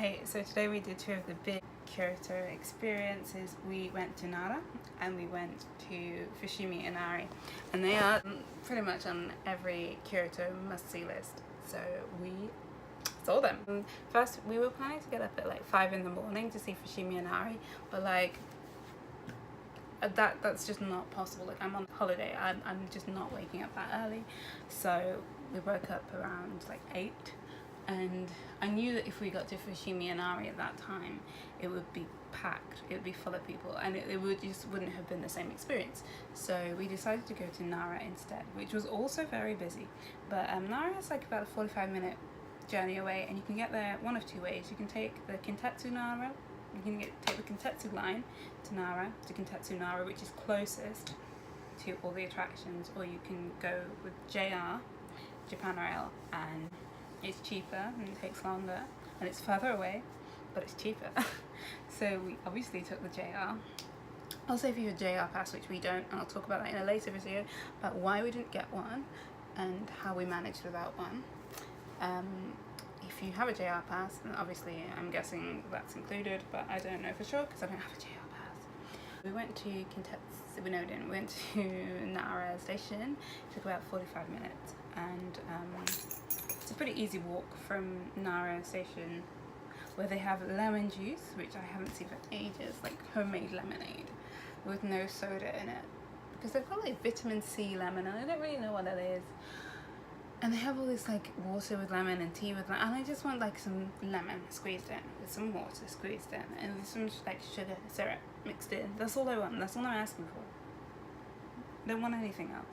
Hey, so today we did two of the big Kyoto experiences. We went to Nara and we went to Fushimi Inari, and they are pretty much on every Kyoto must-see list, so we saw them. First, we were planning to get up at like 5 in the morning to see Fushimi Inari, but like that's just not possible. Like, I'm on holiday, I'm just not waking up that early, so we woke up around like 8. And I knew that if we got to Fushimi Inari at that time, it would be packed, it would be full of people, and it wouldn't have been the same experience. So we decided to go to Nara instead, which was also very busy. But Nara is like about a 45-minute journey away, and you can get there one of two ways. You can take the Kintetsu Nara, you can take the Kintetsu line to Kintetsu Nara, which is closest to all the attractions, or you can go with JR, Japan Rail, and it's cheaper and it takes longer and it's further away, but it's cheaper. So we obviously took the JR. I'll save you a JR pass, which we don't, and I'll talk about that in a later video about why we didn't get one and how we managed without one. If you have a JR pass, then obviously I'm guessing that's included, but I don't know for sure because I don't have a JR pass. We went to Kintetsu, we went to Nara station. It took about 45 minutes, and it's a pretty easy walk from Nara station, where they have lemon juice, which I haven't seen for ages, like homemade lemonade with no soda in it, because they've got like vitamin C lemon and I don't really know what that is. And they have all this like water with lemon and tea with lemon, and I just want like some lemon squeezed in with some water squeezed in and some like sugar syrup mixed in. That's all I want, that's all I'm asking for. Don't want anything else.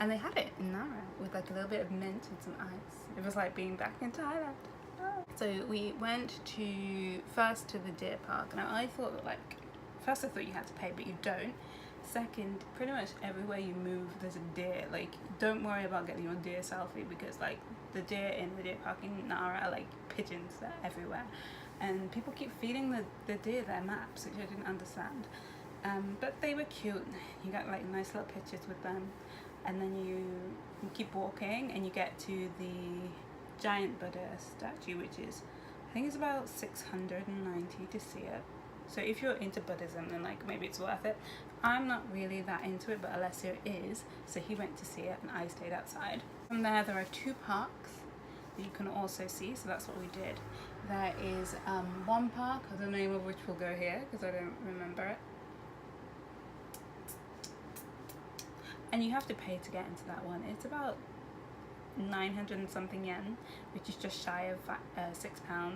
And they had it in Nara with like a little bit of mint and some ice. It was like being back in Thailand. Oh. So we went first to the deer park. Now I thought that first I thought you had to pay, but you don't. Second, pretty much everywhere you move there's a deer. Like, don't worry about getting your deer selfie, because like the deer in the deer park in Nara are like pigeons, they're everywhere. And people keep feeding the deer their maps, which I didn't understand. But they were cute. You got like nice little pictures with them. And then you keep walking and you get to the giant Buddha statue, which is, I think it's about 690 to see it. So if you're into Buddhism, then like maybe it's worth it. I'm not really that into it, but Alessio is, so he went to see it and I stayed outside. From there are 2 parks that you can also see, so that's what we did. There is one park, the name of which will go here because I don't remember it. And you have to pay to get into that one. It's about 900 and something yen, which is just shy of £6,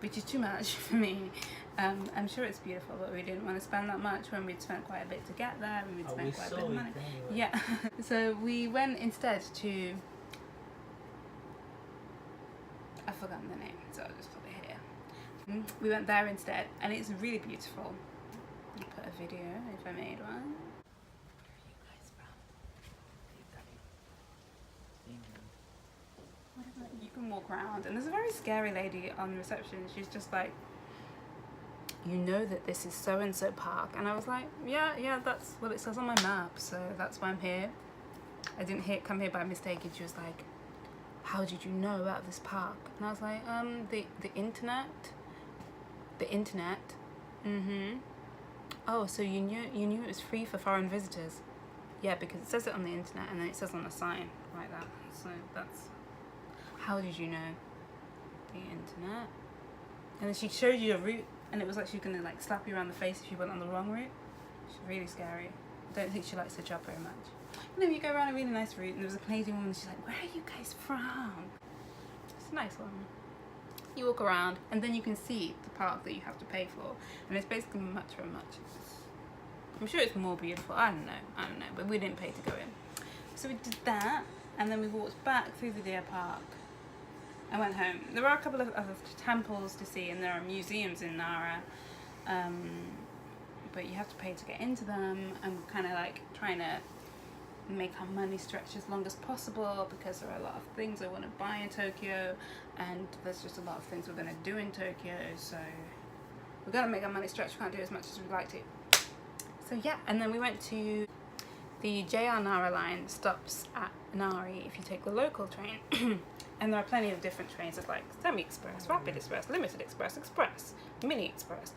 which is too much for me. I'm sure it's beautiful, but we didn't want to spend that much when we'd spent quite a bit to get there, and we'd spent quite a bit of money. Yeah. So we went instead to, I've forgotten the name, so I'll just put it here. We went there instead, and it's really beautiful. I'll put a video if I made one. You can walk around, and there's a very scary lady on reception. She's just like, you know that this is so and so park, and I was like, yeah, that's what it says on my map, so that's why I'm here. I didn't come here by mistake. And she was like, how did you know about this park? And I was like, the internet. Oh, so you knew it was free for foreign visitors? Yeah, because it says it on the internet, and then it says on the sign like that. So that's, how did you know? The internet. And then she showed you a route, and it was like she was gonna like slap you around the face if you went on the wrong route. She's really scary. I don't think she likes her job very much. And then you go around a really nice route, and there was a Canadian woman, and she's like, where are you guys from? It's a nice one. You walk around, and then you can see the park that you have to pay for, and it's basically much for much. I'm sure it's more beautiful. I don't know, but we didn't pay to go in. So we did that, and then we walked back through the deer park. I went home. There are a couple of other temples to see, and there are museums in Nara, but you have to pay to get into them. I'm kind of like trying to make our money stretch as long as possible, because there are a lot of things I want to buy in Tokyo, and there's just a lot of things we're going to do in Tokyo, so we've got to make our money stretch. We can't do as much as we'd like to. So yeah, and then we went to the JR Nara line stops at Inari if you take the local train. And there are plenty of different trains. It's like semi-express, rapid express, limited express, express, mini express,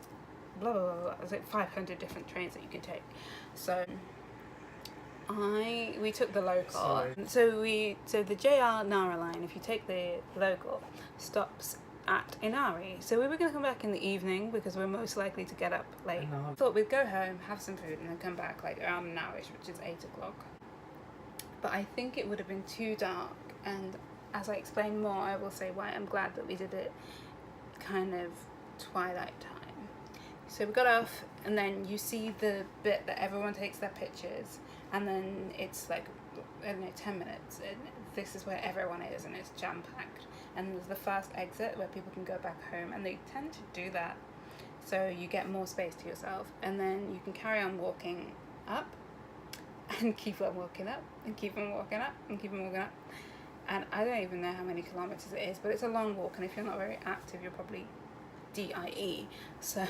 blah, blah, blah, blah. There's like 500 different trains that you can take. So we took the local. So the JR Nara line, if you take the local, stops at Inari. So we were going to come back in the evening because we're most likely to get up late. Thought we'd go home, have some food, and then come back like around an hourish, which is 8 o'clock. But I think it would have been too dark, and as I explain more, I will say why I'm glad that we did it kind of twilight time. So we got off, and then you see the bit that everyone takes their pictures, and then it's like, I don't know, 10 minutes, and this is where everyone is, and it's jam-packed. And there's the first exit where people can go back home, and they tend to do that, so you get more space to yourself, and then you can carry on walking up, and keep on walking up, and keep on walking up, and keep on walking up. And I don't even know how many kilometers it is, but it's a long walk, and if you're not very active, you're probably DIE. So,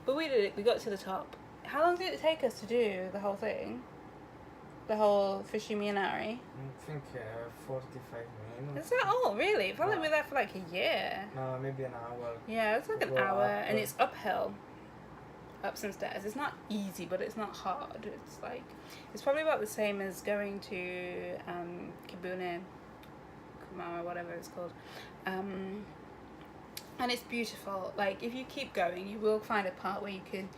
but we did it. We got to the top. How long did it take us to do the whole thing? The whole Fushimi Inari? I think 45 minutes. Is that all, really? It felt like we were there for like a year. No, maybe an hour. Yeah, it's like an hour, and it's uphill. Up some stairs. It's not easy, but it's not hard. It's like, it's probably about the same as going to Kibune, Kumara, whatever it's called. And it's beautiful. Like, if you keep going, you will find a part where you can,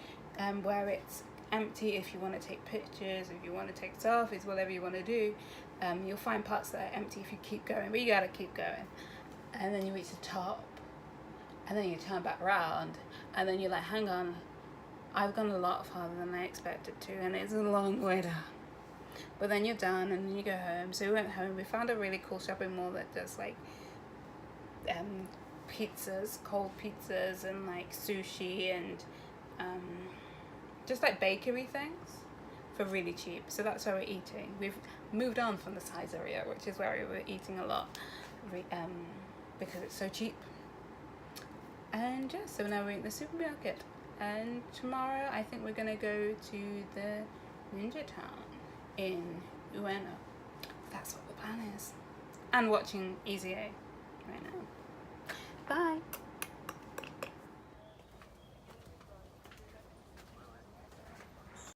where it's empty if you want to take pictures, if you want to take selfies, whatever you want to do. You'll find parts that are empty if you keep going, but you gotta keep going. And then you reach the top, and then you turn back around, and then you're like, hang on, I've gone a lot farther than I expected to, and it's a long way down. But then you're done, and then you go home. So we went home. We found a really cool shopping mall that does like pizzas, cold pizzas, and like sushi, and just like bakery things for really cheap. So that's where we're eating. We've moved on from the Saizeria, which is where we were eating a lot, because it's so cheap. And yeah, so now we're in the supermarket. And tomorrow I think we're gonna go to the Ninja Town in Ueno. That's what the plan is. And watching Easy A right now. Bye.